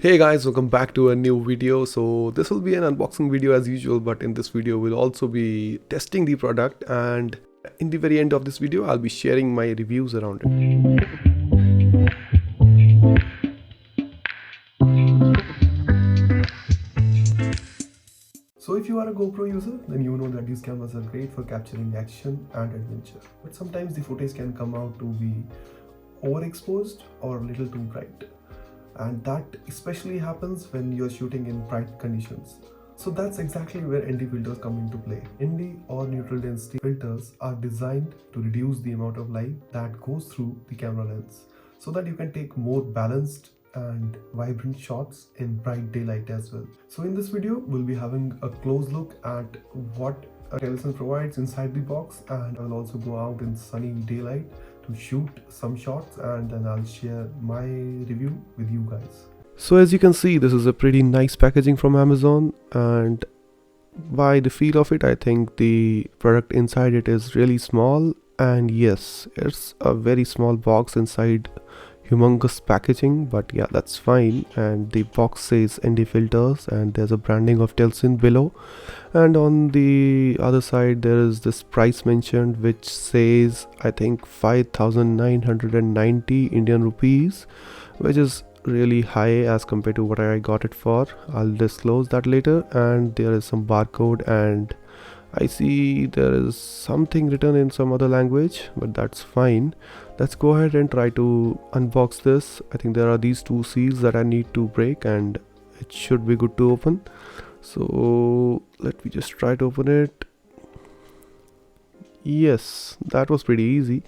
Hey guys, welcome back to a new video. So this will be an unboxing video as usual, but in this video we'll also be testing the product, and in the very end of this video I'll be sharing my reviews around it. So if you are a GoPro user, then you know that these cameras are great for capturing action and adventure, but sometimes the footage can come out to be overexposed or a little too bright. And that especially happens when you're shooting in bright conditions. So that's exactly where ND filters come into play. ND or neutral density filters are designed to reduce the amount of light that goes through the camera lens so that you can take more balanced and vibrant shots in bright daylight as well. So in this video, we'll be having a close look at what Telesin provides inside the box, and I'll also go out in sunny daylight to shoot some shots, and then I'll share my review with you guys. So as you can see, this is a pretty nice packaging from Amazon, and by the feel of it, I think the product inside it is really small. And yes, it's a very small box inside humongous packaging, but yeah, that's fine. And the box says ND filters, and there's a branding of Telesin below, and on the other side there is this price mentioned, which says I think 5,990 Indian rupees, which is really high as compared to what I got it for. I'll disclose that later. And there is some barcode, and I see there is something written in some other language, but that's fine. Let's go ahead and try to unbox this. I think there are these two seals that I need to break, and it should be good to open. So let me just try to open it. Yes, that was pretty easy.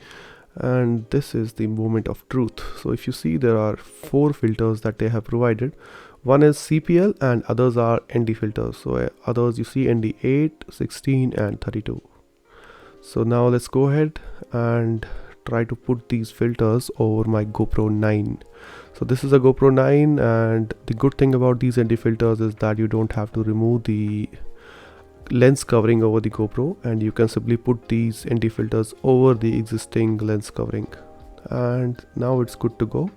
And this is the moment of truth. So if you see, there are 4 filters that they have provided. One is CPL and others are ND filters. So others you see ND 8, 16 and 32. So now let's go ahead and try to put these filters over my GoPro 9. So this is a GoPro 9, and the good thing about these ND filters is that you don't have to remove the lens covering over the GoPro, and you can simply put these ND filters over the existing lens covering. And now it's good to go.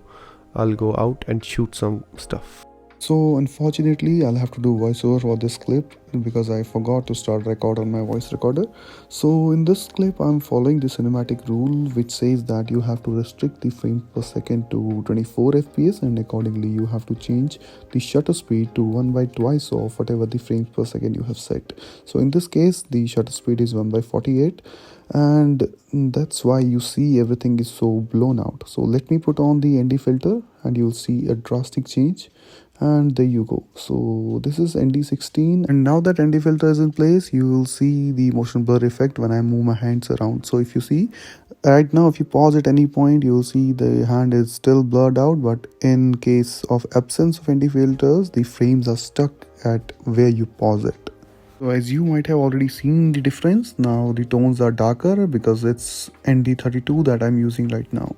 I'll go out and shoot some stuff. So unfortunately, I'll have to do voiceover for this clip because I forgot to start record on my voice recorder. So in this clip, I'm following the cinematic rule which says that you have to restrict the frames per second to 24 FPS, and accordingly you have to change the shutter speed to 1 by twice of whatever the frames per second you have set. So in this case, the shutter speed is 1 by 48, and that's why you see everything is so blown out. So let me put on the ND filter and you'll see a drastic change. And there you go. So this is ND16, and now that ND filter is in place, you will see the motion blur effect when I move my hands around. So if you see right now, if you pause at any point, you will see the hand is still blurred out, but in case of absence of ND filters, the frames are stuck at where you pause it. So as you might have already seen the difference, now the tones are darker because it's ND32 that I'm using right now.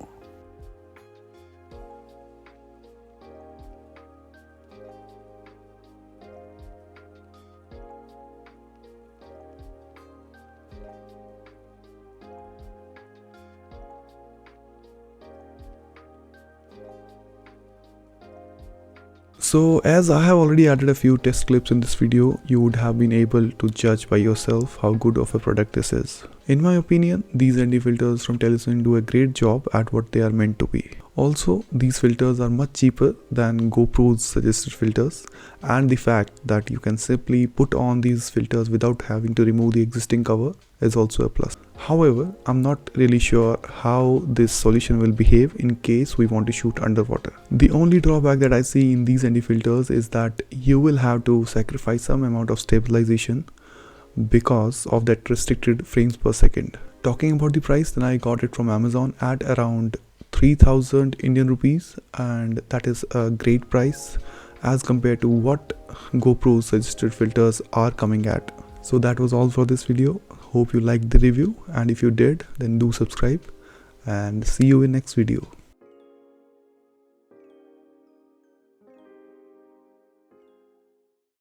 So as I have already added a few test clips in this video, you would have been able to judge by yourself how good of a product this is. In my opinion, these ND filters from Telesin do a great job at what they are meant to be. Also, these filters are much cheaper than GoPro's suggested filters, and the fact that you can simply put on these filters without having to remove the existing cover is also a plus. However, I'm not really sure how this solution will behave in case we want to shoot underwater. The only drawback that I see in these ND filters is that you will have to sacrifice some amount of stabilization because of that restricted frames per second. Talking about the price, then I got it from Amazon at around 3,000 Indian rupees, and that is a great price as compared to what GoPro's suggested filters are coming at. So that was all for this video. Hope you liked the review, and if you did, then do subscribe, and see you in next video.